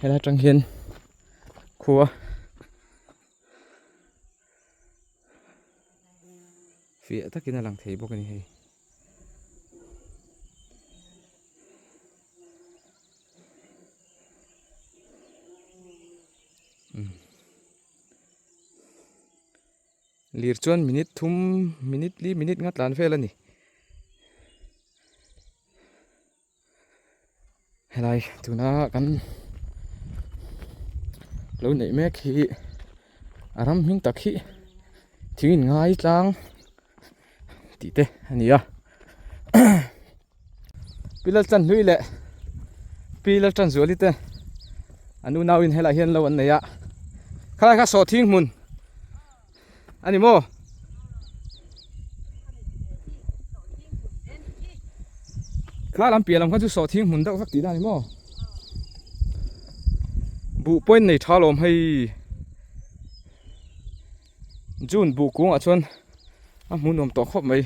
hay là trăng hiền khua phía tất kia là làng thấy bốc cái này lir chuan minute thum minute ngat lan fel ani helai tuna kan lo nei mek hi aram hing tak hi thingin ngai tlang ti te ania pilal chan hlui le pilal chan zuali te anu nawin helai hian lo an neya khala kha so thing mun ani mo kha lam pialam kha chu so thing mun dak sak ti da ni mo bu point nei thalom hei jun bu kung a chuan a mun nom to khop mai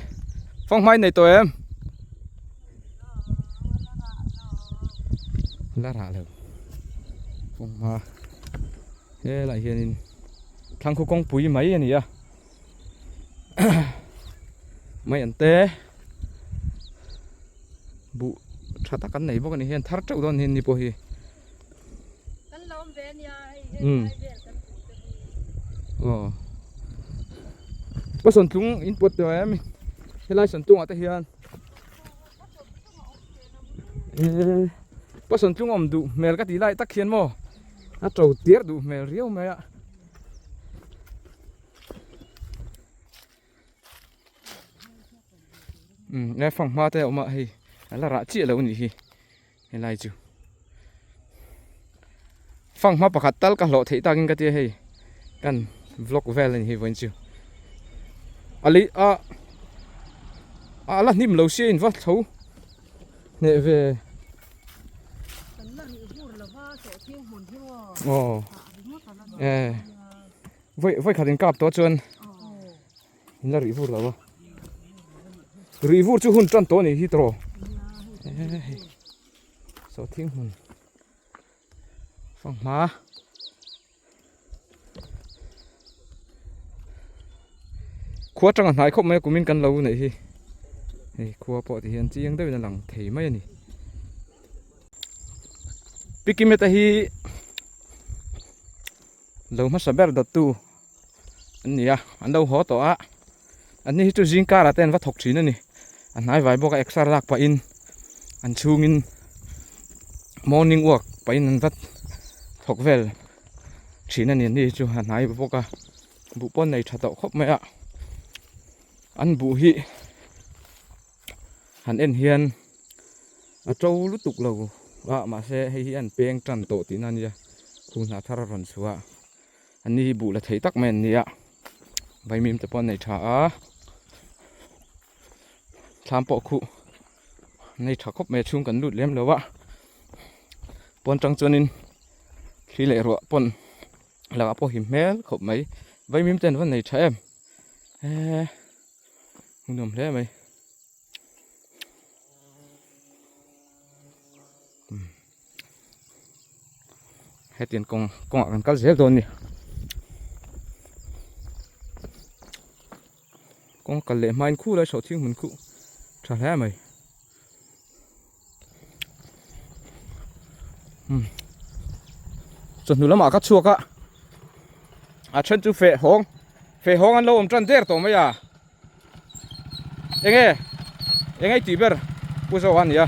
phong mai nei to em la ra lo phong ma he lại hiền thằng khu công bùi mấy anh à mấy anh té bu chả ta cắn này bốc này hiền thắt trâu đòn hiền đi bôi hi có sườn tung input rồi em thế lại sườn tung ở đây hiền có sườn tung om đủ mèo cái tí lại tắc hiền mò nó trâu tiết đủ mèo riêu mày ạ nghe phòng hoa teo mà hay là rạ chia lâu nhỉ hay lại chứ phòng hoa bạc hạt tal cả lộ thấy ta kinh cái tia hay căn vlog về lên hay vẫn chứ ali là nim lâu xuyên vắt thấu nè về vậy khả năng cặp to chân là rỉ vụt rồi rỉ vụt chú hun chân to này hít rồi sao thiên hun phòng má khóa trăng hải không mấy của mình cần lâu này thì khóa bỏ thì hiện chiang đây là lằng thấy mấy này pikim ta hi lâu mất sабер đặt tu anh nhỉ anh đâu hó to á anh ấy chú riêng cả là tên vắt thọc chín này anh nói vài bộ cái extra lạc pa in anh chung in morning walk pa in anh vắt thọc về chín này đi chú anh nói bộ cái bộ pon này chặt tàu khóc mẹ ạ anh bù hi anh en hiền ở châu lút tục lâu mà sẽ hay anh beng tràn tổ tí nan nha khu nhà thara rần xua anh đi bù là thấy tắc men nhỉ vậy mình tập này trả tham bộ khu này trả khóc mẹ chung cần lụt lem lâu ạ pon trăng cho nên khi lệ rồi pon là po hiểm mé khóc mấy vậy mình tên vấn này trả em không nhầm thế mày hết tiền công ăn cắt dễ rồi nè con cần lệ mai khu lại sổ thiên mình khu trả thế mày chuẩn đủ lắm mà cắt chuột á chân chú phê hong ăn lâu ông chân đẻ tổ mấy à anh ấy tí bер bữa sau ăn gì à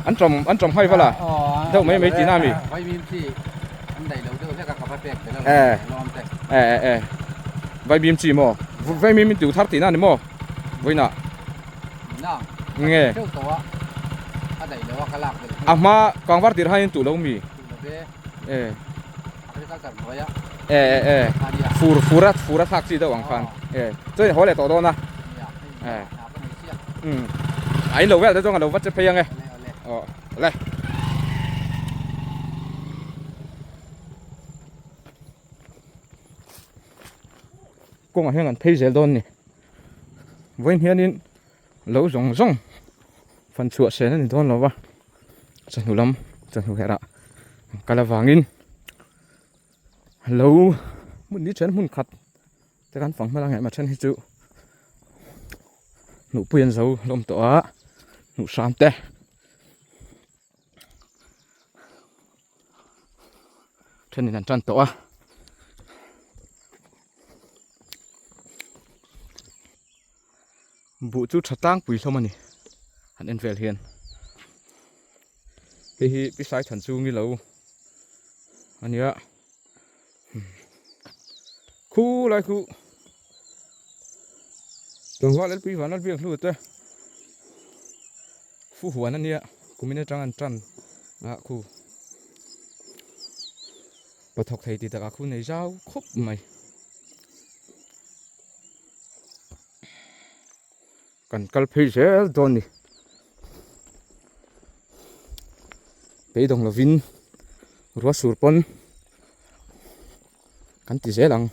anh trồng hay vậy là đâu mấy tí nam gì vay bìm chỉ mò vay bìm tiểu tháp tí nào mò với nè nghe mà còn vắt tiền hay tủ lâu mì furat thác gì đâu bằng phan chơi hỏi lại tổ đó nè anh lâu vậy tôi cho người lâu vắt chơi phay nghe đây con ở hiện thấy dễ đón nè với hiện in lâu rong phần chuột sẽ nên đón nó vào chân hữu lắm chân hữu hẹn ạ cái là vàng in lâu muốn đi chân muốn khát cái căn phòng mà đang hẹn mà chân hết chịu nụ biển dấu lông tỏa nụ sam te chân này chân tỏa vụ chú chặt tang quỳ xong mà nè hắn em về liền hi bị sai thần su như lâu anh nhớ khu lại khu tưởng gọi lên quý ván lên việc luôn thế phu huấn anh nhớ cũng mình trang ăn trăn khu và thọc thầy thì tất cả khu này rau khúc mày cần cần phải sẽ đòn đi bây đồng là vin rùa sủi pon cần tí sẽ lằng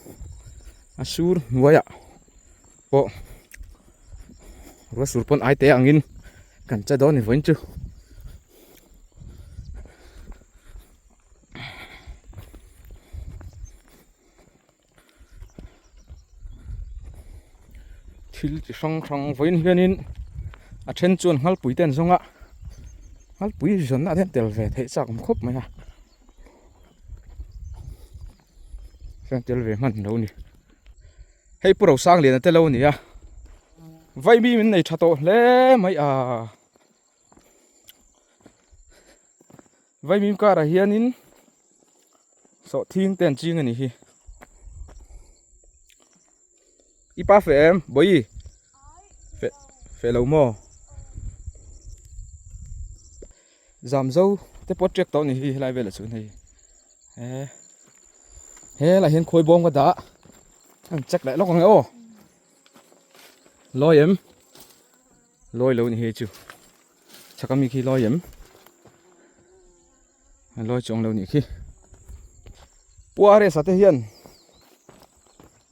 asur nuôi ạ bộ rùa sủi pon ai té ăn in cần cho đó này vẫn chưa thil chỉ song với hiền in trên chuồn hal bụi tên xong ạ hal bụi dần đã đến tiền về thấy sao cũng khóc mày à sang tiền về mặn đâu nè hay pro sang liền tới lâu nè à vay mi mình này chặt tổ lẽ mày à vay mi cả là hiền in sợ thiên tiền chi người này ipa phải em bơi phải lâu mò giảm dâu cái project đó này lại về là chỗ này he là hiện khối bom cái đó chắc lại nó còn nữa lôi em lôi lâu này chứ chắc có mi khi lôi em lôi trồng lâu này khi bua đây sao thế hiện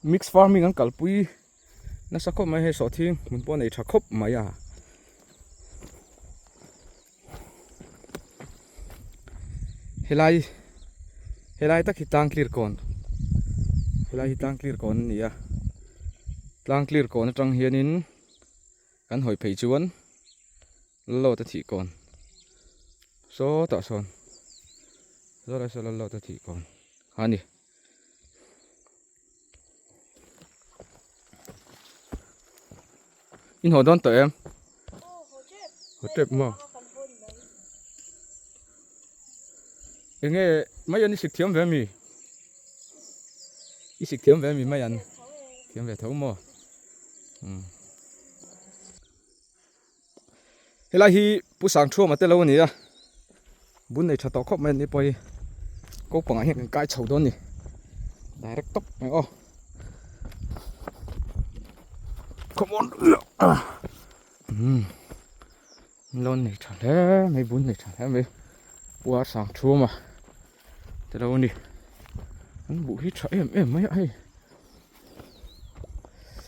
mix farming ang kalpui na sakop mai he so thing mun pon ei thakop mai à helai tak hitang clear kon helai hitang clear kon ni à tang clear kon atang hianin kan hoi phei chuan lo ta thi kon so ta son zo la so lo ta thi kon hani in hồ đón tới em hồ trệp mà em nghe mấy anh xịt thiếm về mì xịt thiếm về mì mấy anh thiếm về thấu mà hiện lại hi bu sáng chua mà tới lâu nè bún này chặt tao khóc men đi bơi có bằng anh hiện cái chầu đó nè direct tóc này ô come on lon này chả lẽ mấy bún này chả lẽ mấy bua sáng chua mà từ đâu đi anh bụi hít trời em mấy ai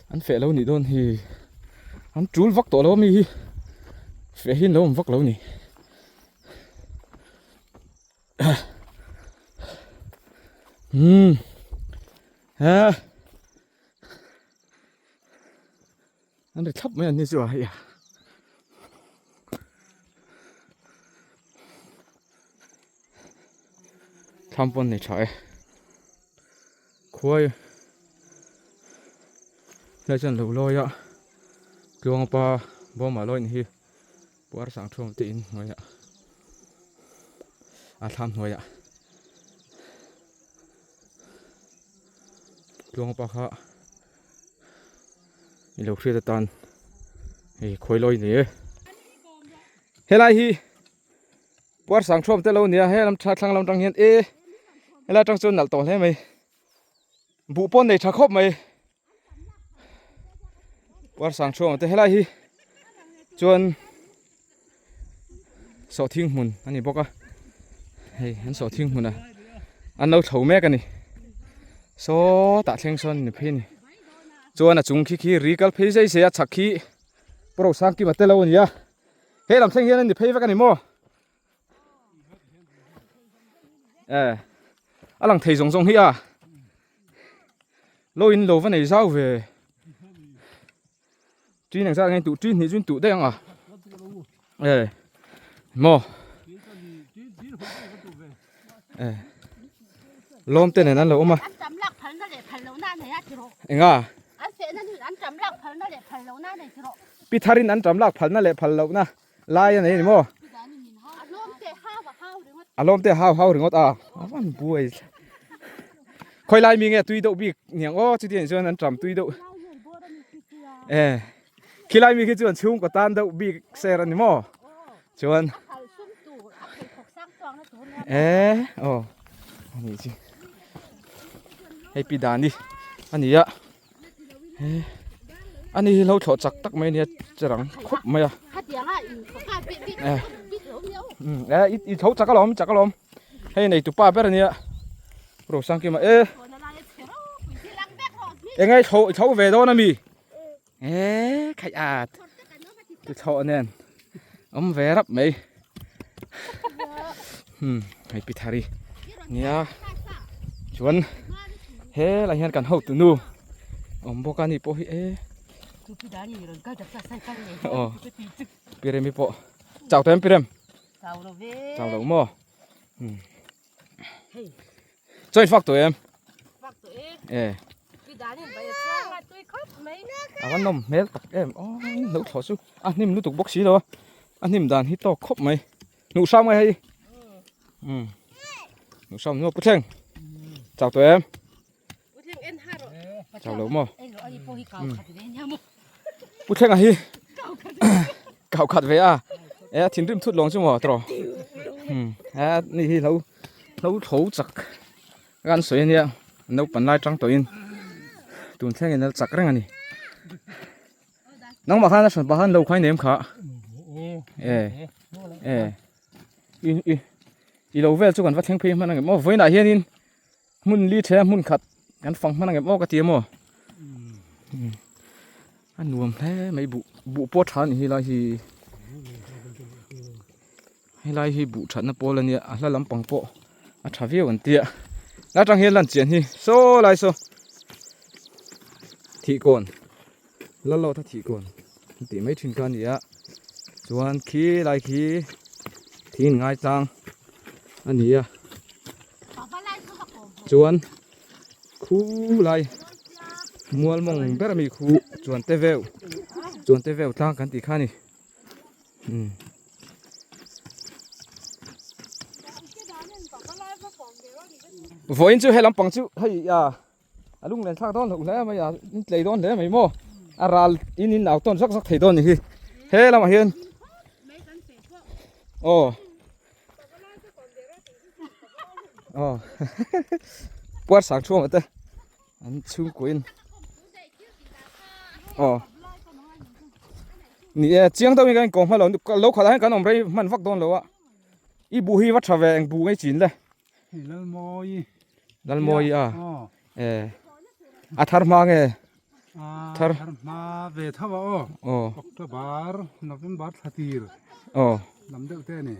anh phải lâu nỉ đôn thì anh trốn vắt tổ lâu mi phải hin lâu vắt lâu nỉ anh được thấp mấy anh như vậy à tham quan này trời khuya đây chân lù lôi ạ kêu ông pa bố mà lôi này bố sáng chuông tin rồi ạ tham rồi ạ kêu ông pa khá lù khuya tan thì khôi lôi này thế này hi bố sáng chuông tới lâu nè hay làm chặt thằng làm trăng hiện hay là trăng xuân nở tổ thế mày vụ pon này chả khóc mày bố sáng chuông tới hay là hi chuan sọ thiên mùn anh này bóc à hay anh sọ thiên mùn à anh lâu thấu mẹ cái này số tạ thiên xuân này pin chuan là chúng khi rical phi dây xe chắc khi pro sang kia mà tới lâu nhỉ hết làm thanh hiện anh này phi với cái này mua lăng thầy giống giống hi à lô in lô vẫn này sao về chuyên này ra ngay tụ chuyên thì chuyên tụ đây à mò lom tên này nó lỗ mà anh à Pitarin ăn trầm lạc phật nó lại phật lộc na lai này mò lom tên hao rừng ngót à vẫn bùi khơi lai mình nghe tuy đậu bị nhàng ô chứ tiền cho ăn trầm tuy đậu khi lai mình cái chuyện chung của tan đậu bị xe ra mò chuyện này chứ hay pi đàn đi anh ấy ạ anh ấy lâu thọ chặt tắc mấy nè chỉ rằng khúc mấy ít thấu chặt cái lom hay này tụi ba biết rồi nè rồi sang kia mà ngay thấu về đó nè mi khai tụi thọ nè ông về lắm mấy hay pi thari nè chuẩn là hiện cần hậu tụi nu ông bố can đi po hi pirem po chào tụi em pirem chào đâu mò chơi phắc tụi em con nôm mét tập em nấu thỏ su nim nấu tục bốc xí đâu nim đàn hít to khóc mày nấu xong mày hay nấu xong nấu bút thanh chào tụi em chào lâu mò bút thanh à hi cào khát về thiên rìm thút lòng chứ mò trò này hi lâu thấu chặt gan sấy nè nấu bánh lai trắng tỏi tuần thanh này chặt cái này nóng mà khăn nó bảo lâu khoai nếm khá lâu về cho còn vắt thanh phim mà nó với lại hiện mun li thế mun khát gắn phòng mà nó cái tiếng mò anh nuông thế mấy bụ bó trán thì là bụ trán nó bó lên nè là làm bằng bó trả việc còn tiệt là trong hiện lần chuyện thì số lại số thị cồn lâu ta thị cồn thì mấy chuyện can gì á chuan khí lại khí thì ngay trang anh gì à chuan khu lại mua mong bé mi khu chuan tê veo ta kan ti khani voin chu helam pang chu hei lung len thak don lung le mai tlei don le mai mo aral in au ton sak thei don hi he lam hian puat sang chuang ate an chung queen ni chiang tao cái con phải lâu khá là cái nòng đây mình vắt don lâu á i bu hi vắt trở về anh bu ngay chín đây lal moi thar ma nghe thar ma về thao October November Thatir làm được thế này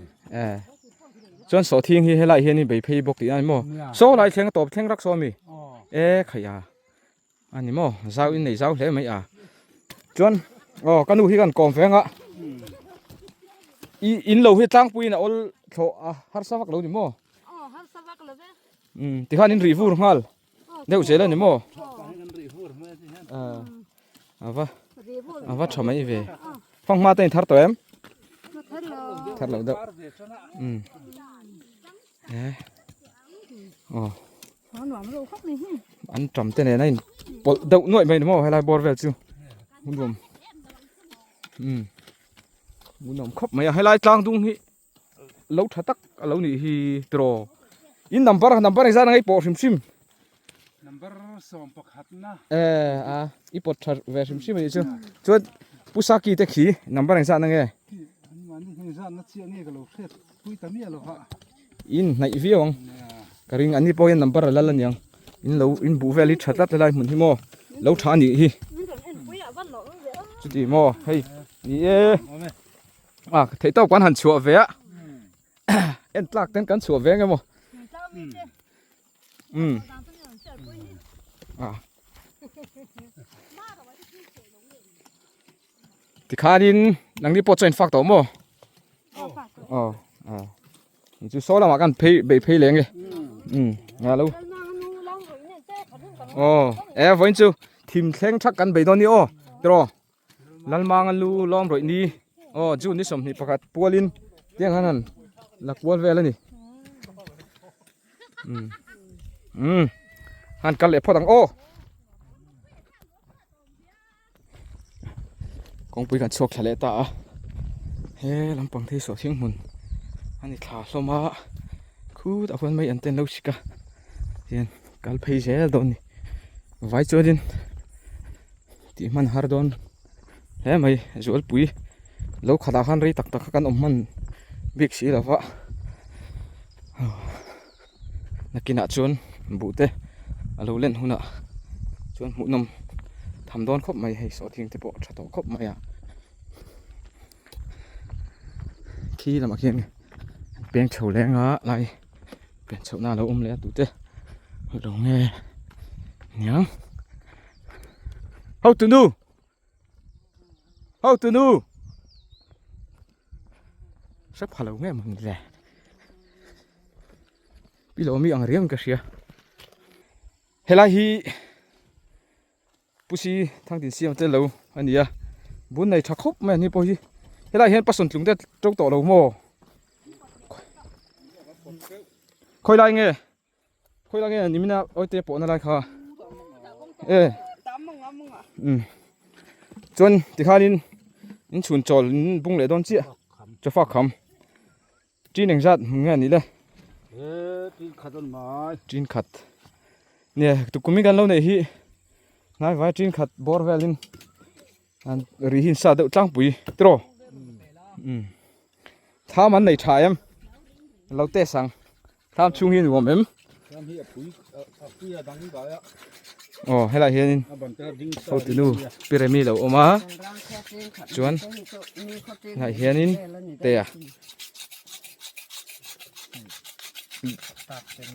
chọn số thiên hi lại hiền ni bị Facebook thì anh mo số lại theng top theng rắc số mi khaya anh mo giao in này giao thế mấy chọn cái nu hi kan kom pheng á in lâu hi trang pui na ol tho har savak lo ni mo har savak lo ti khan in rivu ngal deu chela ni mo ava chamai về phong ma tên thar to em thar lo đâu ăn trầm tên này đậu nội mày đúng không hay là bò về chưa muốn gồm muốn nằm khóc mày hay là trang dung hi lâu thắt tắc lâu nị hi trò in number này ra ngay bỏ sim number som pakhat na ipot thar về sim này chứ cho pusaki te khi number này ra nghe in này vi ông cái ring anh đi point number là lần nhang in lâu in bu về li thắt tắc lại mình hi mo lâu thà nị hi chú đi mo hey nị thấy tao quán hẳn chùa về á เอ็นตลักเต้นกันสวบแวงกันมั้งอ่าที่ขาดินหลังนี้ปวดใจฟักตัวมั้งอ๋ออ่าจู่โซ่ละมากันเพย์เลี้ยงเลยงาลูอ๋อวันจู่ทีมแข่งชักกันไปตอนนี้ตรอลันมางันลูล้อมรอยนี้จู่นี่สมนี่ประกาศปัวลินเตี้ยงนั้นหลักปัวเวลนี่หันกันเลยพอตังกองปุยกันโชคทะเลตาเฮ้ลำปังที่สวยทิ้งหุ่นอันนี้ขาลมาคูดเอาคนไม่อันเต้นลูกชิกะเห็นกัลเพย์เจลโดนนี่ไว้จอดินที่มันฮาร์ดอนเฮ้ไม่จวลปุยลูกขาดขันรีตักกันมันบิ๊กสีแล้ววะนักกินอาชวนบุเตะเราเล่นหุ่นอ่ะชวนหุ่นนมทำโดนครบไม่ให้สอทิ้งที่ปอดชะตอครบไม่อ่ะขี้ละมาเขียนเปลี่ยนเฉาแรงอ่ะไรเปลี่ยนเฉาหน้าเราเลยดูเตะลงเงี้ยยังhow to do sắp phá lồng nghe mình rẻ bây giờ mi ăn riêng cái gì hay là hi pusi thằng tiền xiêm tên lâu anh nhỉ bốn này chắc khóc mẹ ni bôi hay là hiện bắt sồn chúng ta trong tổ lâu mò khơi lại nghe niệm na ôi tê bộ na lại khá ê chôn thì khai in chuồn tròn bung lệ đón chia cho phát khăm chín đằng sát nghe ní đây chín khát nè tụi cũng mình gan lâu này hi nãy vài chín khát bor velin anh ri hin sa đậu trăng bụi tro tham ăn này trái em lâu tê sang tham chung hin của em hay là hiện hậu từ nu pyramid đâu mà chuan này hiện in tè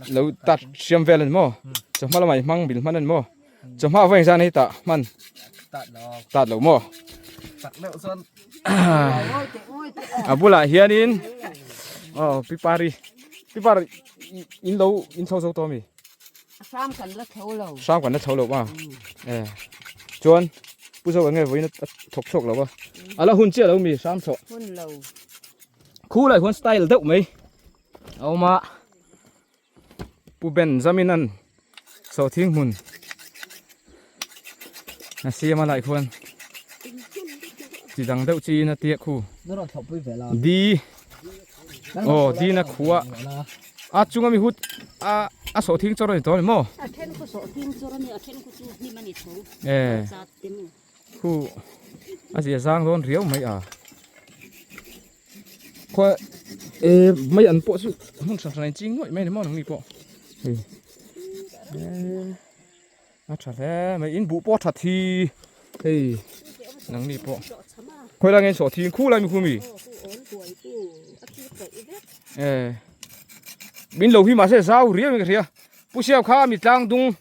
lâu tạt xiêm về lên mò chấm mà mày mang bình lên mò chấm mà vay ra này tạ man tạt lâu mò bù lại hiện in pipari in lâu in sâu to mi Sam cần nó thấu lầu mà chuan bữa sau nghe với nó thọc sọc lầu à là hun chia lầu mi sam sọ khu lại hun style đậu mấy mà bu ben zaminan sọ thiên hun à xia mà lại hun chỉ đằng đậu chi nó tiệt khu đi đi na khu chung ami hút sọ thiên cho rồi thôi mò khu gì giang luôn riếu mấy khoa mấy ăn bộ sự không sản này chính vậy mấy món này bộ chả lẽ mấy in bụ bò thật thì nắng đi bộ khoai lang nghe sọ thiên khu lại mi khu mi bin lâu hi mà sẽ sao riêng cái gì à bữa sau khá mi trang dung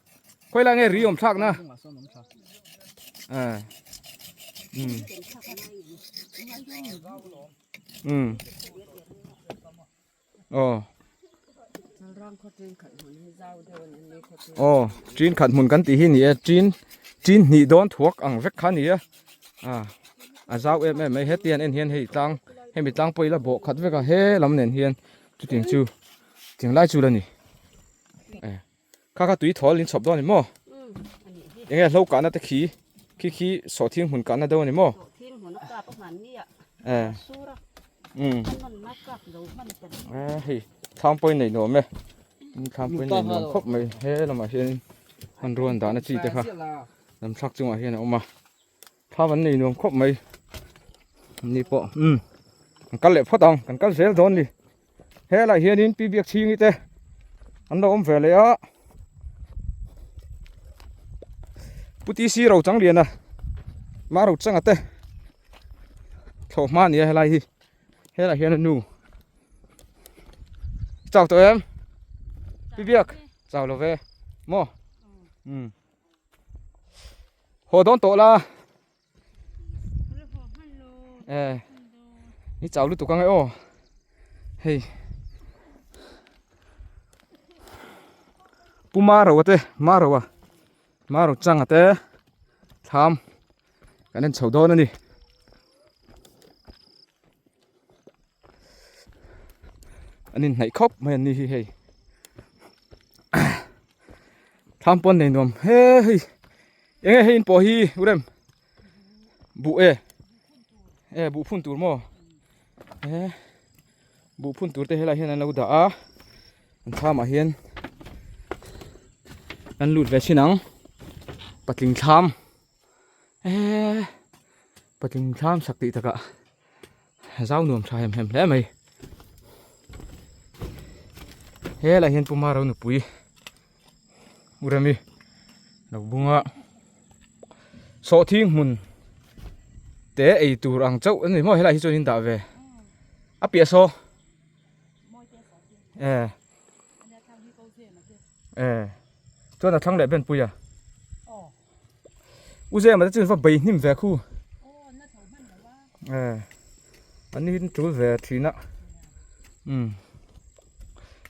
khoai lang nghe riêng thắc na chín khẩn muốn cắn tí hi nè chín nị đón thuốc ăn vết khăn nè giao em mấy hết tiền em hiền hay tăng hay bị tăng bây là bộ khát với cả hết lắm nền hiền chú tiền chú tiền lại chú là nè các túi thỏ lên sập đó nè mòยังไงlâu cả nó tới khí sọ thiên hồn cả nó đâu nè mò thì tham bây này nữa mẹ tham bây này nữa khóc mày hết là mà hiền ăn ruộng đã nó chỉ thế ha làm sắc chung à hiền nào mà tham vấn này nữa khóc màyนี่ปะกันเล็บพอตังกันเสียโดนดิเฮ้ยอะไรเฮียนินปีเบียกชิงนี่เต้อันนั้นอมเฟลเลยอ่ะปุติซีเราจังเรียนนะมาเราจังอ่ะเต้โถมาเนี่ยอะไรเฮียอะไรเฮียนู chào tụi em biết việc chào là về mò hồ đón tổ là ní chào lúc tụi con ấy ô hey puma rồi thế ma rồi ma rồi chăng à thế tham cái nên chầu đó nữa đi anh nên nãy khóc mà anh đi hey tham pon này nôm hey em hey po hi urem bu bu phun tur mo bu phun tur te helai hian an lo da a an tham a hian an lut ve chinang patling tham patling tham sakti taka zau nuam tha hem hle mai helai hian puma ro nu pui urami lo bunga so thing mun te ei tur ang chau ani mo helai hi chonin da ve a pia so cho là thằng lại bên bùi à u dê mà nó chưa phải bày nim về khu anh đi chú về thì nè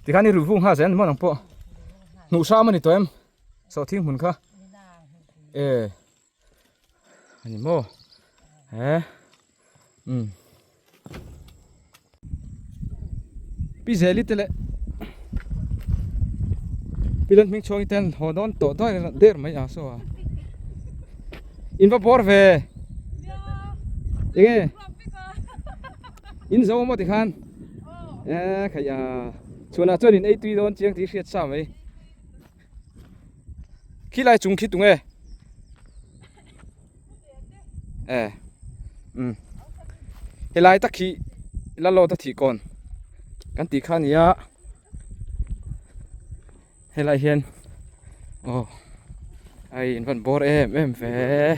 thì cái này rủ vung ha sẽ ăn món po nụ sao mà đi tụi em sao thiên hồn kha anh mò bây giờ lít tele Pilan mình cho tên họ đón tổ đó là đẹp mấy à sao in vào bor về nghe in dấu mà thì khan khaya chuan chuan in ei tui don chiang ti hriat sa mai khi lai chung khi tung helai ta khi la lo ta thi kon kan ti khan ya helai hian ai in van bor em ve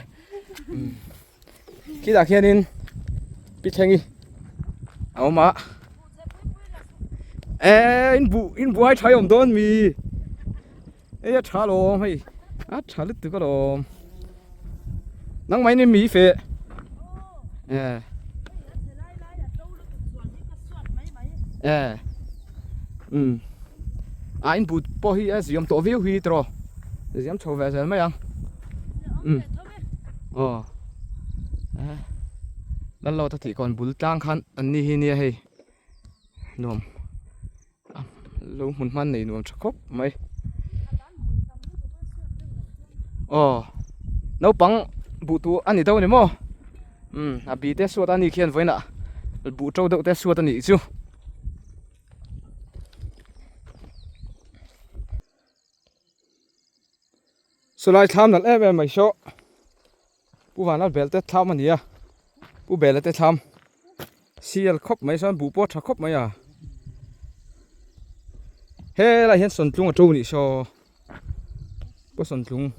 khi đã khian in pi thengi áo má in bu ai thai om don mi tha lo mai tha lit tu ka lo nang mai ni mi fe anh bút bỏ hi dùng tổ viêu hi rồi dùng thầu về rồi mấy anh lần lâu ta thì còn bút trang khăn anh đi hi nè hay nôm lúc muốn man này nôm chắc khóc mấy nấu bằng bút tu anh đi đâu nè mò bị test suốt anh đi khiên với nè bút trâu đậu test suốt anh đi chứ số lại tham là em mày số bu vào nó bèl tết tham mà nhỉ bu bèl tết tham siêu khóc mấy son bu bớt khóc mấy à he lại hiện sồn chung ở trâu nhỉ so bớt sồn chung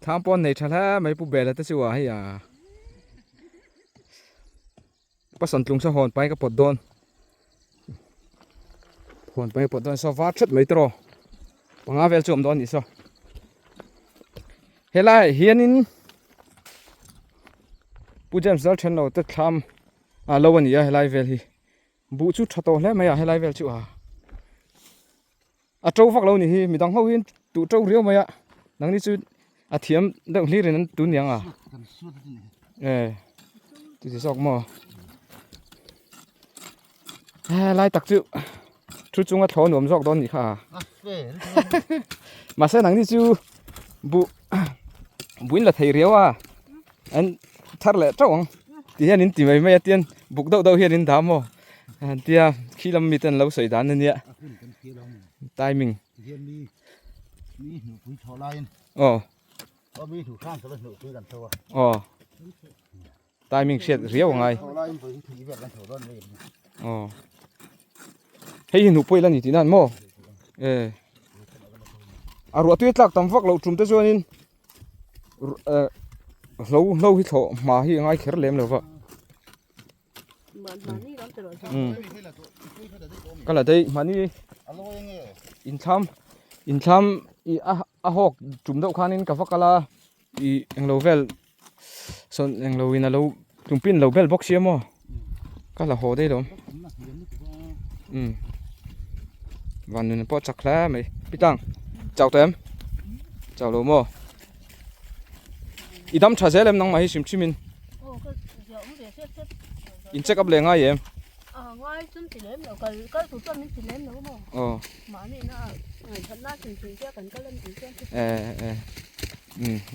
tham pon này thật là mấy bu bèl tết siêu à hay à bớt sồn chung sao hòn bay cái bọt đôn còn bây giờ tôi so vắt chất mấy trò bằng áo vel chôm đó thì sao hiện lại hiện in bu jem zal chen lo te tham lâu anh hiện lại vel hi bu chút thật to lẽ mấy hiện lại vel chịu trâu phật lâu nhỉ mi đang hậu hin tụ trâu riêu mấy đang đi chút thiếm đậu li rồi nó tún nhang thì sao mà lại tắc chịu chú chung cái thổ nôm dọc đó nhỉ hả mà sao nắng đi chú bún là thầy réo anh thắt lẹ trâu thì hiện đến tìm mấy tiền bục đậu hiện đến đám mò tia khi làm mi tên lâu sấy đán nên nhỉ tai mình tai mình sệt réo ngay hay nụ bôi lên thì tí nào mò ruột tuyết lạc tầm vắc lâu chúng ta cho nên lâu lâu thì thọ mà hi ngay khэр lem rồi vợ cái là đây mà đi in tham i a hok chum deuh khanin ka vakala i englo vel son englo in a lo tumpin lo bel box siamo ka la ho dei lom van nun po chakla mai pitang chào tem chào lo mo idam tha zelem nang mai sim chimin in check up le nga yem ngoài chúng chỉ nếm đâu cái tụi mình chỉ nếm đâu mà mà này nó thật ra chỉ cho cần cái lên chỉ cho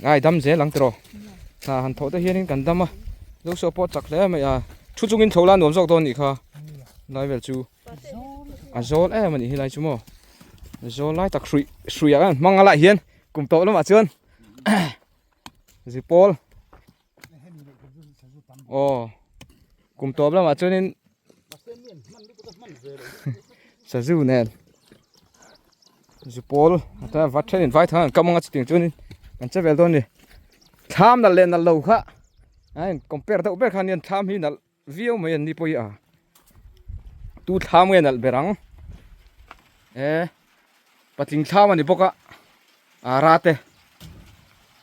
ngay đâm dễ lắng tro han thổ tới hiên cần đâm à lúc sau pot chặt lẽ mày chút chung in thấu lan nổm dọc tôn nhỉ kha nói về chú zol mình hi lại chú mò zol lại tắc sui à mang lại hiên cùng tổ lắm mà chưa gì Paul cùng tổ lắm mà chưa nên sa zu nen zu Paul ta vắt trên invite thằng cầm ngat tiếng chuan kan che vel don ni tham na len na lo kha ai compare to ber khan yan tham hi na view mai ni poi a tu tham nge nal berang patling tham ani boka rate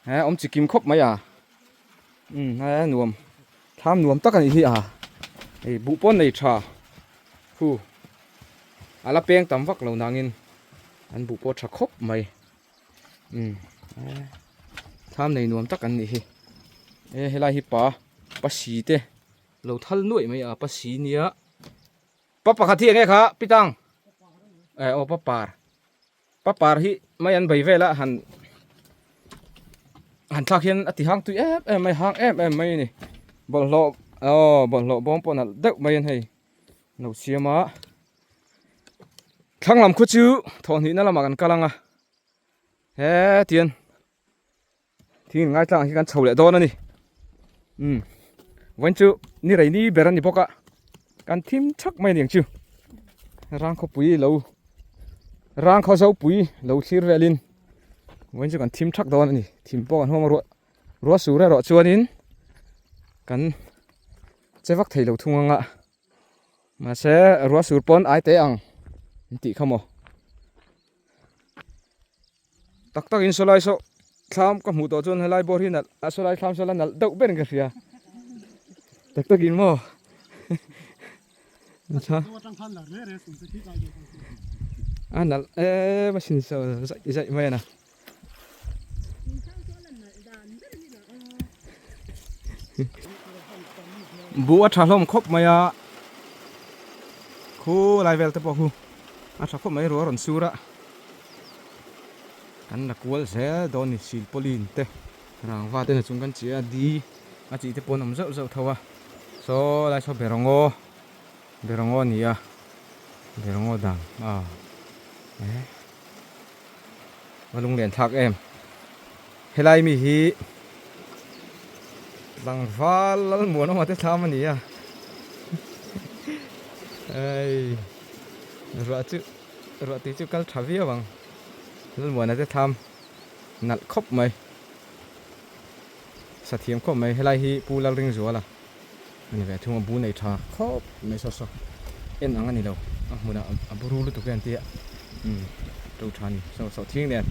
om chikim khop mai nuam tham nuam tak ani hi ei bu pon nei tha hu ala peng tam vak lo nangin an bu po tha khop mai tham nei nuam tak an ni hi helai hi pa si te lo thal nuai mai pa si nia pa khathi nge kha pitang pa par hi mai an bai vela han thak hian ati hang tu mai hang mai ni bol lo bom pon al deuh mai an hei no siama thang lam khu chu thon hi na lama kan kalanga tiền ngai tlang hi kan chhole don ani wan chu ni rei ni beran ni poka kan thim thak mai ning chu rang kho pui lo rang kho zo pui lo thlir velin wan chu kan thim thak don ani thim po kan hong ro su re ro chuanin kan chewak thei lo thunganga ma se ro sur pon ai te ang ti khamo tak in solai so tham ka mu to chon helai bor hin a solai tham solan nal deuh ben ka ria tak in mo acha anal machine so zai mai na bu a thalom khop maya khu lai vel te po khu a tha khop mai ro ron sura kan na kual se don ni sil polin te rang wa te na chung kan chia di a chi te pon am zau thawa so lai so berongo nia berongo dang malung len thak em helai mi hi lang val lal mo no ma te tham ani ai rồi tí chú kal thavia bang lal mo na te tham nal khop mai sa thiam khop mai helai hi pu lal ring zuala ani ve thuma bu nei tha khop mai so en ang ani lo muna aburu lu tu kan ti to thani so thing nen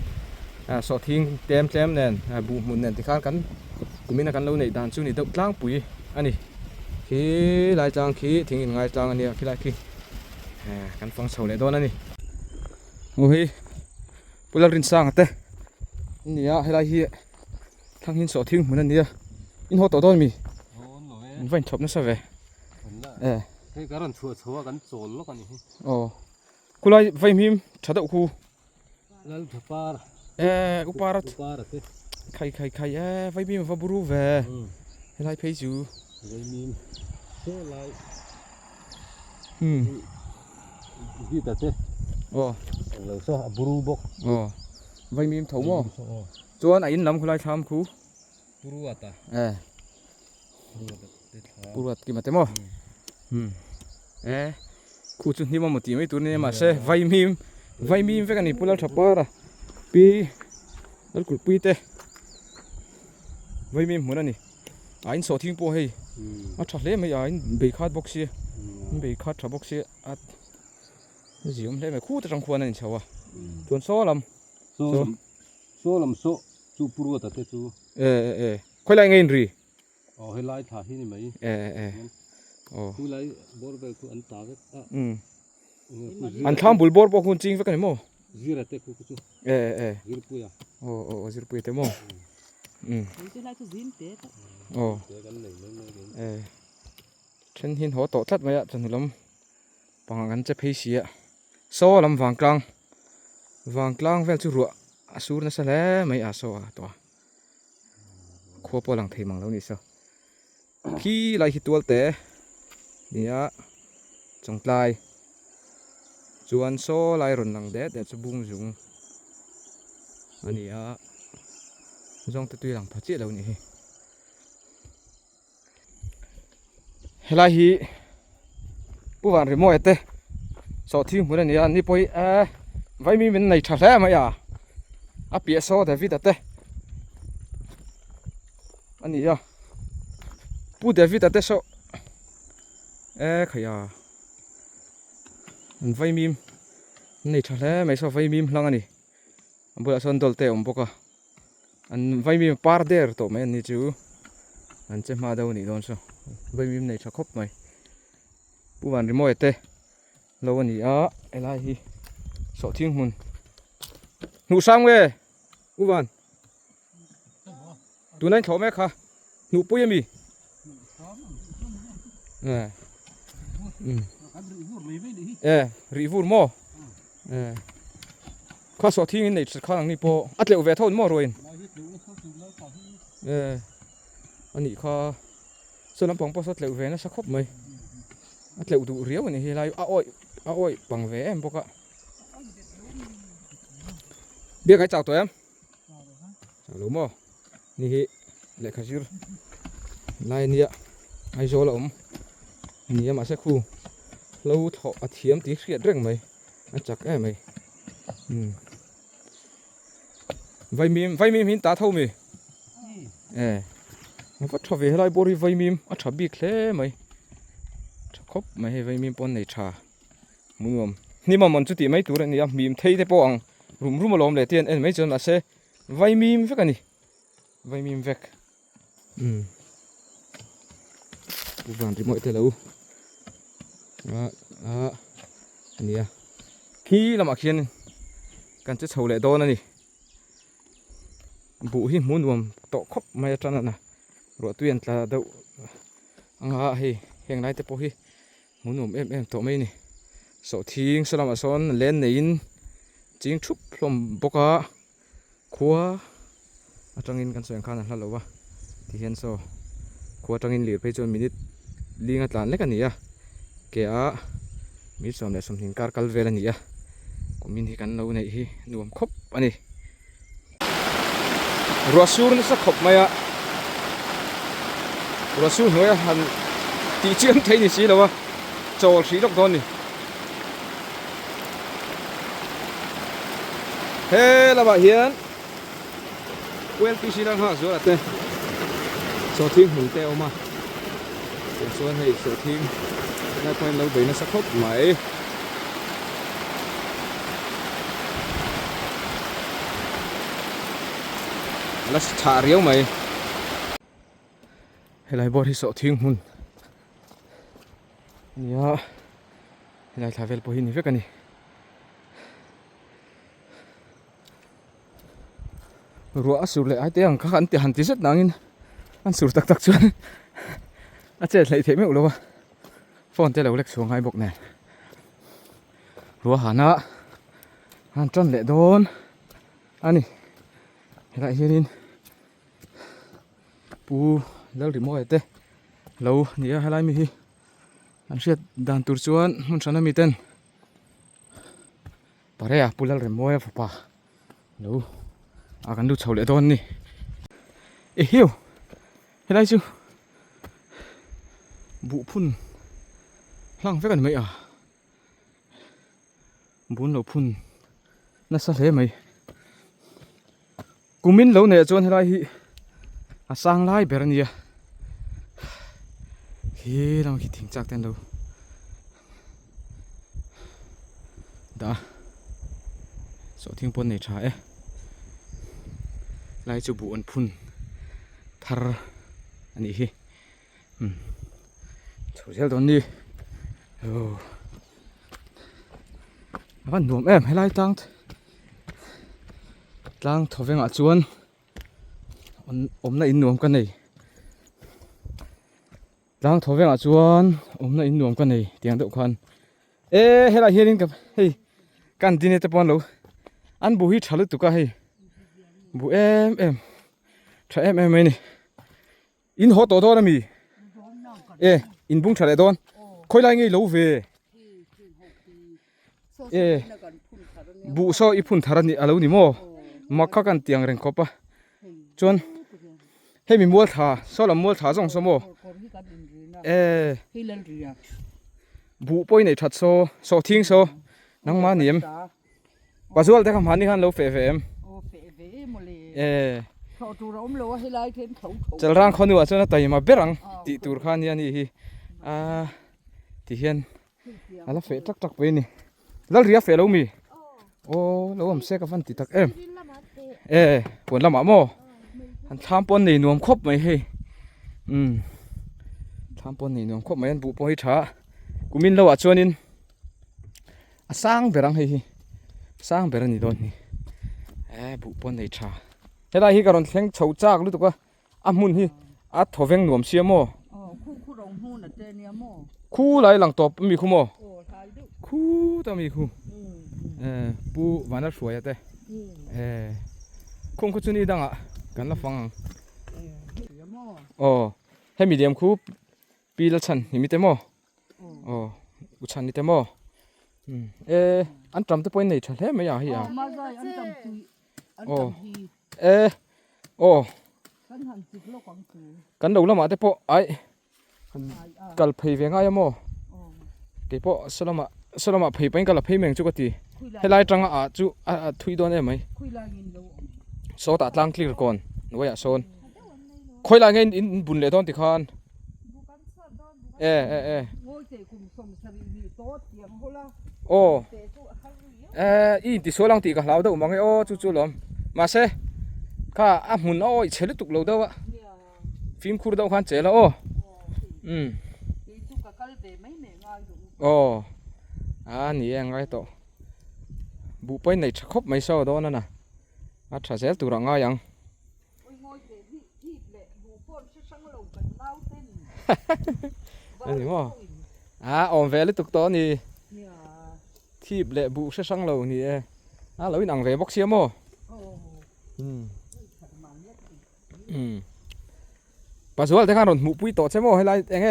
so thing tem nen bu mun nen ti khan kan kumina kan lo nei dan chu ni deuh tlang pui ani khi lai chang khi thing in ngai chang ani khi lai khi kan fang chho le don ani oi pulal rin sang ate nia helai hi thang hin so thing mun ania in ho to don mi in vain thop na sa ve cái karan chua kan chol lo kan hi kulai vai mim thada khu lal thapar uparat khai vai mim va buru ve helai phei chu vai mim so lai hi ta te lo so buru bok vai mim thau mo chuan a in lam khulai tham khu buru ata buru at ki mate mo khu chu ni mo ti mai tur ne ma se vai mim ve kan ni pulal thapara pi al kul pi te vai mim mun ani a in so thing po hei à chặt lấy mấy ai bị khát bốc xì bị khát chặt bốc xì à gì ông lấy mấy khu trong khuôn này cháu à tuần số lắm số chú puru ta thế chú quay lại ngay đi hay lại thả hi này mấy chú lại bor về chú ăn ta vậy anh tham bul bor bọc hun chinh với cái này mò zira te chú zira puya zir pui te mò chú lại chú zin té chân hin hổ tổ chất vậy ạ chân lắm bằng ngắn chấp hay xí ạ so làm vàng clang vel chú ruộng sur nó sẽ lẽ mấy so to khô po lằng thề măng lâu nị sao khi lại khi tuol té nia trong tay chuan so lại run lằng đét để cho bung dùng anh nia trong tuy lằng phát triển lâu nị lại hi bu van remote te so thing mun nia ni poi vai mi min nei tha hla ma ya a pia so David ate ani ya pu David ate so khaya an vai mi nei tha hla mai so vai mi hlang ani ambula son dol te boka an vai mi par der to mai ni chu an che ma dau ni don so vai mi nei tha khop mai pu van remote te lo ani a elai hi so thing mun nụ sang về u van tụi này thấu mẹ khá nụ bôi mi rỉ vụt mò khá so thing này khá năng nipo ắt liệu về thôn mò rồi anh nhỉ khá số năm bóng bao số liệu về nó sẽ khóc mày ắt liệu đủ riếu này thì lại ôi bằng vé em bốc ạ biết cái chào tụi em chào đúng không nhi lại khai chưa này nia ai rồi là nia mà sẽ khu lâu thọ thiếm tí khiết rừng mày anh chắc em mày vay mìm hin tá thâu mày nó vẫn cho về lại bồi vay mìm ở chợ bịt thế mày khóc mày vay mìm pon này trà muốn nhưng mà mình chút tí mấy tuổi này mìm thấy thế bong rùm mà lom lệ tiền em mấy chuyện là sẽ vay mìm với cái này vay mìm vẹt vàng thì mọi thứ lâu nè khi làm mặc khiên cần chất hậu lệ đó này bù hi muốn nuông tọ khóc mai chân nè rồi tuyển là đậu hi hiện nay thì bù hi muốn nuông em tọ mấy này sổ thiên sao làm son lên này chính chụp lom boka khua trong in kan soeng khan hla lo wa ti hian so khua trong in lir pe chon minute linga tlan lek ani a ke a mi som le som hing kar kal vel ani a komin hi kan lo nei hi nuam khop ani rasur na sa khop maya rasur noya han ti chiam thei ni si lo wa chol si lok don ni he là bà hiền quên tí xí đang hạ rồi là tên số thiên hùng teo mà số này số thiên nay quen lâu bị nó sắc khóc mày nó thả riếu mày hay lại bỏ đi số thiên hùng nhá này thả về bỏ hình với cái này rùa sụt lại ai tiếng các anh thì hẳn tí rất đáng anh sụt tắc chuan anh chết lại thế mấy lâu à phone thế là lệch xuống hai bọc này rùa hẳn á anh chân lệ đôn anh lại hiền pu lâu thì mua thế lâu nhớ hai lại mi anh sẽ đàn tur chuan muốn sang mi tên pare à pu lâu thì mua phải lâu akan du chau le don ni hiu helai chu bu phun hlang ve kan mai bun lo phun na sa le mai kumin lo ne chon helai hi sang lai ber ni khiเราkhi thỉnh chắc tên đâu đã số thiên quân này trái lại chụp bộ ấn phun thar anh đi chỗ theo đó đi bạn nuông em hay lại tăng thổi về ngã chuan ôm lại in nuông cái này tăng thổi về ngã chuan ôm lại in nuông cái này tiếng độ khoan ê hay là hiền gặp hey can tin tập pon lo an bu hi chalu tu ka hey bu em cha em này in ho to na mi ê in bung chale don khoi lai ngi lo ve ê bu so i phun tharani alo ni mo makha kan tiang reng khopa chon he mi mol tha so la mol tha jong so mo ê bu poi nei that so thing so nang ma niam pazual te kam hani han lo fe em ê chal rang khonu a chona tai ma berang ti tur khan ya ni hi a ti hian ala fe tak tak pe ni lal ria fe lo mi o lo am se ka van ti tak em ê pon lama mo han tham pon nei nuam khop mai he tham pon nei nuam khop mai an bu poi tha kumin lo a chuanin a sang berang hi sang berang ni don ni bu pon nei tha hela hi karon thleng chho chak lu tuka a mun hi a thoveng nuam siamo khu rong hu na te ni mo khu lai lang top mi khu mo khu ta mi khu pu wana shua te khung khu chuni danga kan la fang he medium khu pi la chan ni mi te mo u chan ni te mo an tram te point nei tha hle me ya hi ya ma za an tam tu an tam hi kan han tik lo kwang tu kan do lama te po ai kal phei ve nga ya mo ke po solama phei pain kala phei meng chu ka ti helai tanga a chu a thui don e mai khui la ngin lo so ta tlang clear kon noya son khoi la ngen in bun le don ti khan ngoi te kum som sari ni to tiang hola te chu i ti so lang ti ka hlaw do mang e chu lom ma se ka a mun oi chelu tuk lo dawa film khur do khan chela te chu ka kal be mai me ngai do ni ngai to bu pai nei khop mai so do na a tha sel tu ra nga yang oi ngoi te hi le bu pon se sang lo kan nau ten ani mo om ve le tuk to ni thip le bu se sang lo ni lo in ang ve bok sia mo pazual te kan ron mu pui to che mo helai eng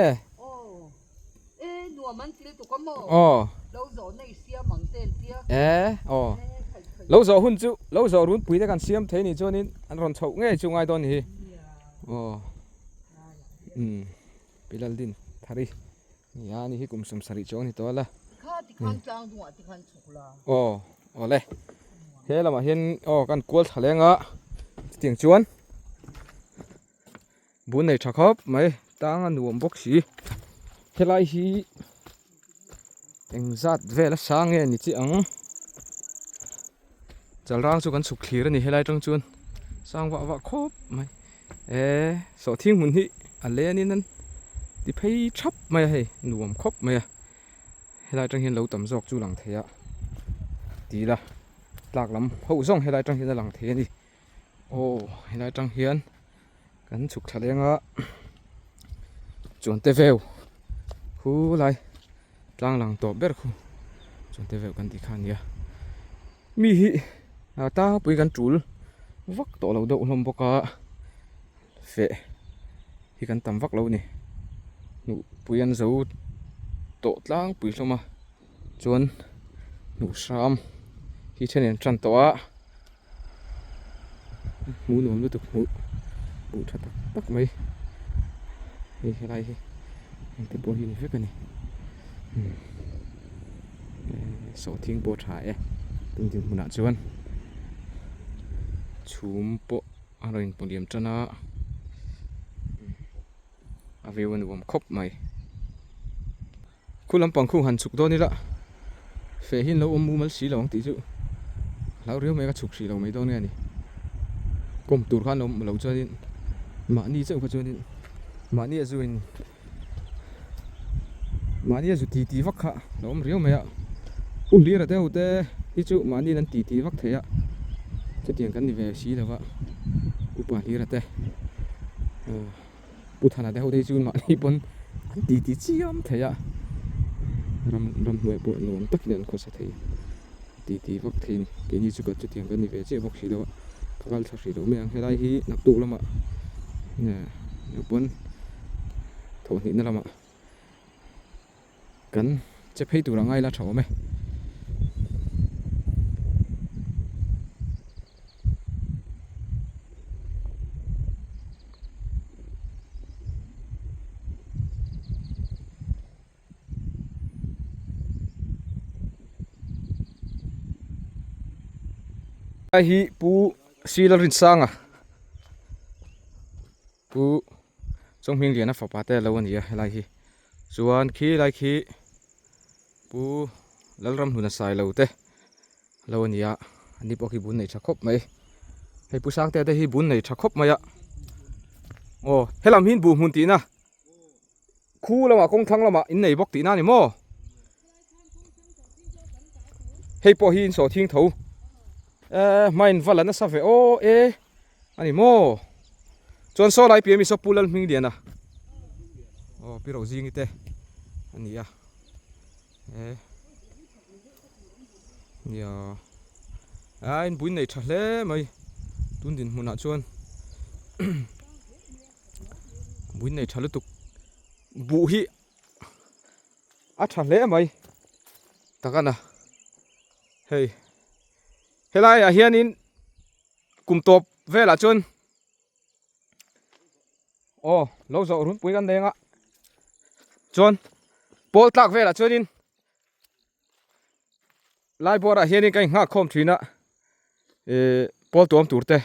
nuo man til tu ko mo lo zo nei sia mang ten tia lo zo hun chu lo zo run pui te kan siam the ni chonin an ron chho nge chu ngai don hi pilal din thari ya ni hi kum sum sari chong ni to la kha ti khan chang du ti khan chukla le he lama hian kan kol thalenga tiang chuan bun nei thakop mai tang an nuam bok si helai hi engzat vela sange ni chi ang chalrang chu kan suk thlir ani helai tang chuan sang wa khop mai so thing mun hi ale ani nan ti phei thap mai he nuam khop mai helai tang hian lo tam jok chu lang theya ti la tlak lam ho zong helai tang hian lang the ni helai tang hian kan chuk thalenga chuan te veu khu lai tlang lang to ber khu chuan te veu kan ti khan ya mi hi ta pui kan tul vak to lo do hlom boka fe hi kan tam vak lo ni nu puyan zo to tlang pui hloma chuan nu sam hi thenen tran to a mu nom lu tu mu tha tak mai hi helai hi te po hi ni fe ka ni so thing po tha tung ting muna chuan chum po aroin poliam chana a veu an wam khop mai khu làm bằng khu hàn chục đó điละphê hin lâu ôm mu mal xí lâu tí chứ lâu riêu mấy cái chục xí lâu mấy đó nghe nè cùng tụt khăn lâu lâu cho nên mà đi chứ không cho nên mà đi rồi mà đi rồi tí vắt khá lâu riêu mấy ạ ủn đi ra thế hụt thế ít chứ mà đi nên tí vắt thế ạ chứ tiền cái này về xí lâu ạ ủn đi ra thế bút thằng nào thế hụt thế chứ mà đi bốn tí chi âm thế ạ ram nuôi bộ nón tất nhiên có sẽ thấy tí vắt thế cái gì chứ có chút tiền cái này về chứ vắt xí lâu ạ các bạn thật sự đâu mình hay đây hi nạp tụ lắm ạ nè nếu muốn thổi nhịn lắm ạ cắn chấp hay tụ là ngay là chó mày ai hi pu silarin sang à pu trong mình liền nó phá te lâu anh lại hi chuan khi lại khi pu lalram huna sai lâu te lâu anh anh đi bỏ cái bún này chắc khóc mày hay pu sang te đây hi bún này chắc khóc mày ạ ồ hay làm hin bu hun tí na khu là mà công thăng là mà in này bóc tí na này mò hay bỏ hin sổ thiên thấu main vala na sa ve o ani mo chon so lai pmi so pulal ming lian à o pi ro jing ite ani ya ya in buin nei thle mai tun din huna chuan buin nei thlu tuk bu hi a thle mai takana hey helai a hianin kum top vela chun o lo zo run pui kan denga chon pol tlak vela chunin lai bora hianin kai nga khom thina pol tom turte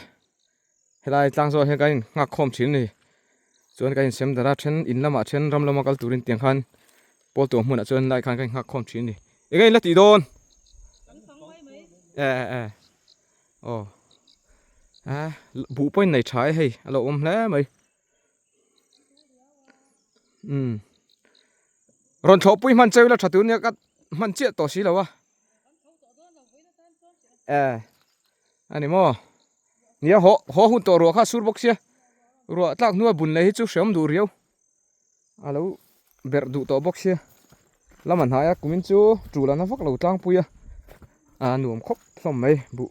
helai tlang zo he kai nga khom thin ni chon kai sem dara then in lama then ram lama kal turin tiang khan pol tom huna chon lai khan kai nga khom thin ni egai la ti don ồ vụ bên này trái hay alo lẽ mày rồi chọc bụi man chơi là chặt túi nhá cái man chết tổ xí đâu anh em mò nia họ hun tổ ruột khá sur bốc xia ruột tắc nuôi bún lấy chút sớm đủ riêu alo bẹt đủ tổ bốc xia làm ăn hay cũng mình chú chủ là nó phát lẩu trang pui nuông khóc xong mấy bụ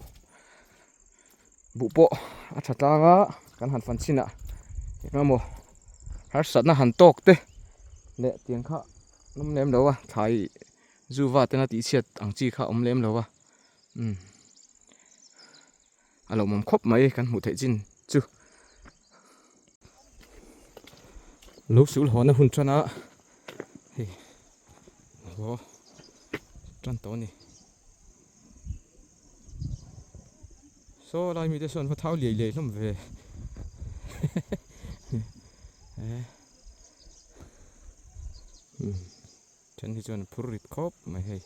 bộ chặt ra cái hàn phản xin ạ cái mồ hát sẵn là hàn tóc thế lệ tiếng khác nôm lem đâu thái du va tên là tí xiết ăn chi khác lem đâu alo mồm khóc mấy cái hụt thể chín chứ lúc xíu họ nó hun cho nó đó trăn to này so lai mi te son thao lì lì lắm về chân thì chọn pur rít khop mày hay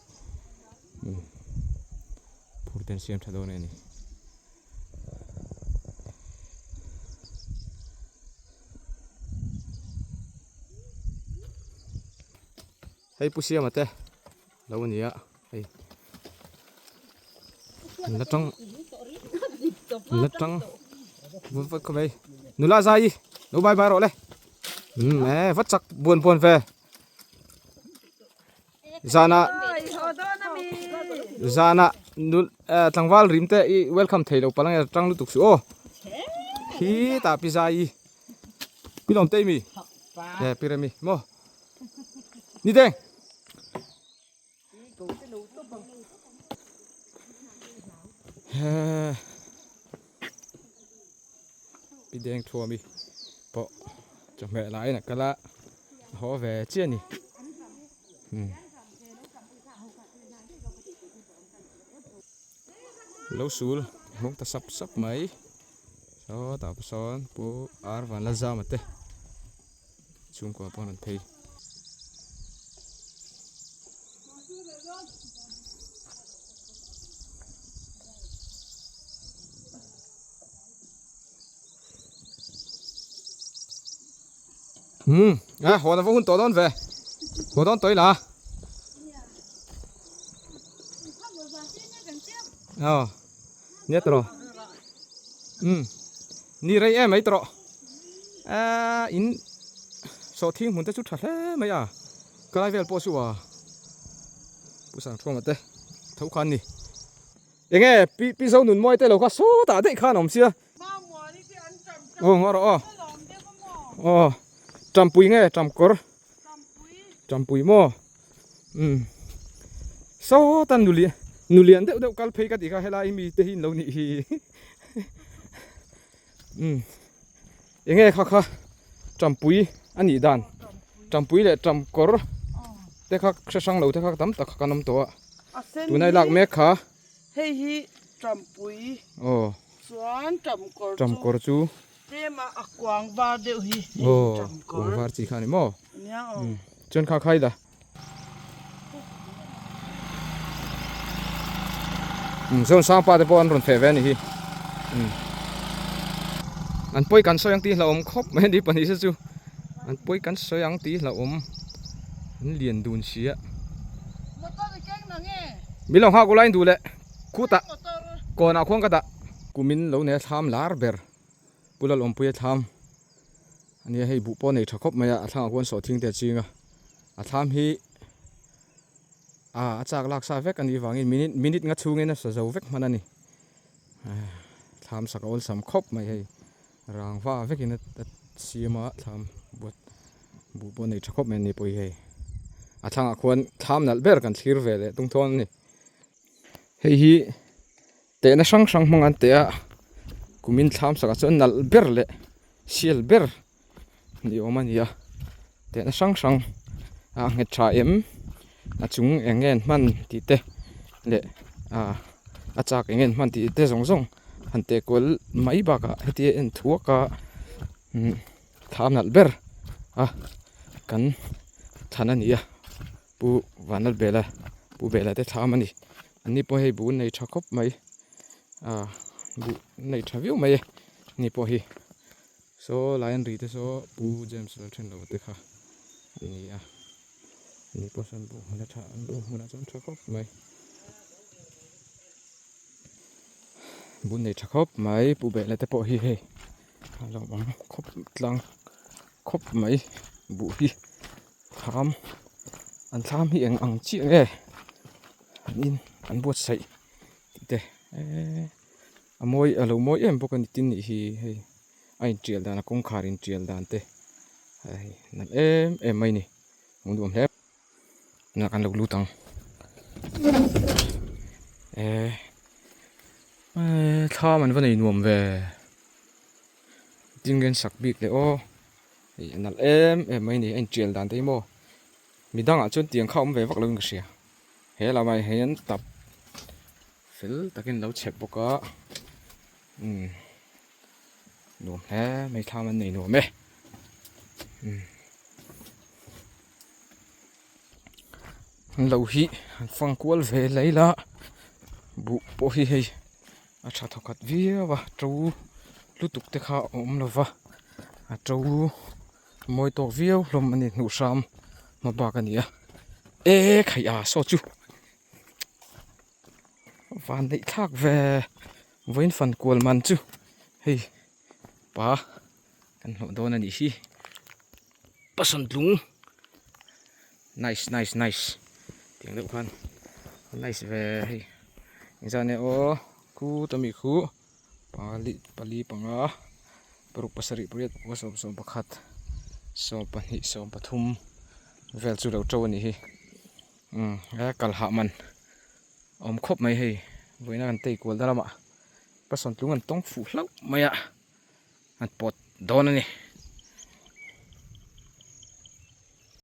pur ten xiêm thà đâu này nè hay pu xiêm mà te đâu anh nhỉ hay nó trong lật trăng vứt vứt không đây nụ la dài nụ bay bay rồi đây mẹ vứt chắc buồn buồn về zana nụ thằng val rim te welcome thầy đâu palang trăng lúc tục số hi ta pizza i pilom te mi pirami mo ni đeng bị đen thua mi bộ cho mẹ lái nè cái lá họ về chia nè lâu xuống muốn ta sắp sắp mấy đó tạo son bố ar và lá dao mà tê chung qua bọn thầy Hồ nó vẫn tổ đón về, hồ đón tới là, nhét rồi, ni đây em mấy rồi, in, số thiên muốn tới chút thật thế mấy cái này về bao nhiêu bữa sáng thua mà thế, thấu khăn đi, nghe, pi sâu nụn môi thế là có số ta đấy khăn không xưa, ngon rồi, trăm pui nghe trăm cor trăm pui mo so tan nulian đeo cal phe cái gì cả hay là mi te hin lâu nị hi nghe kha trăm pui anh nhị đàn trăm pui là trăm cor te khắc sang lâu te khắc tắm tak khăn năm tổ tụi này lạc mẹ khá hey hi trăm pui xoan trăm cor chú thế mà quảng va đều hi quảng va chỉ khá này mo chân khá khay đã zon sang pa de bon ron fe ve ni hi an poi kan so yang ti la om khop me di pani se chu an poi kan so yang ti la om an lian dun sia mi long ha ko lain du le khu ta ko na khong ka da kumin lo ne tham lar ber pulal om pui tham ani hei bu po nei thakop maya athang kon so thing te chinga atham hi achak lak sa vek ani wangin minute nga chungena sa zo vek manani tham sakol sam khop mai hei rangwa vekin siama tham bu po nei thakop men ni poi hei athang kon tham nal ber kan thlir ve le tung thon ni hei hi te na sang mangan te a kumin tham saka chon nal ber le sial ber ni omania te na sang nge tha em chung engen man ti te le achak engen man ti te zong han te kol mai ba ka heti en thuak ka tham nal ber kan thanania pu wanal bela te tham ani ani po hei bu nei thakop mai bu nei thaviu mai ni po hi so lion ri te so pu james la then lo te kha ni po san bu na tha bu na chon thakop mai bu nei thakop mai pu be la te po hi he lo bang khop tlang khop mai bu hi tham an tham hi ang chi nge in an bot sai te amoi alo moi em bokan tin ni hi hei ai trial dan kong kharin trial dan te hei nan em mai ni ngum hep na kan lo lutang tha man vanei nuam ve dingen sak bik le o hei nal em mai ni ai trial dan te mo midang a chon tiang khom ve vak lo ngsia he la mai hen tap phil takin lo chep boka nuam he mai tha man nei nuam me lo hi fang kwal ve leila bu po hi hei a tha thokat via wa tro lutuk te kha om lova a tro moi tok viau hlom ani nu sam ma ba ka nia khaya so chu van dei thak ve voin fan kwal man chu hei pa kan ho don ani hi pasan lung nice tiếng được khoan nice về hei giờ này ô ku tami khu pali panga peruk pasari puriat som pakhat som pani som pathum vel chu lo tro ani hi kal ha man om khop mai hei voina kan tei kol darama pasan tlung an tong fu hlau maya an pot don ani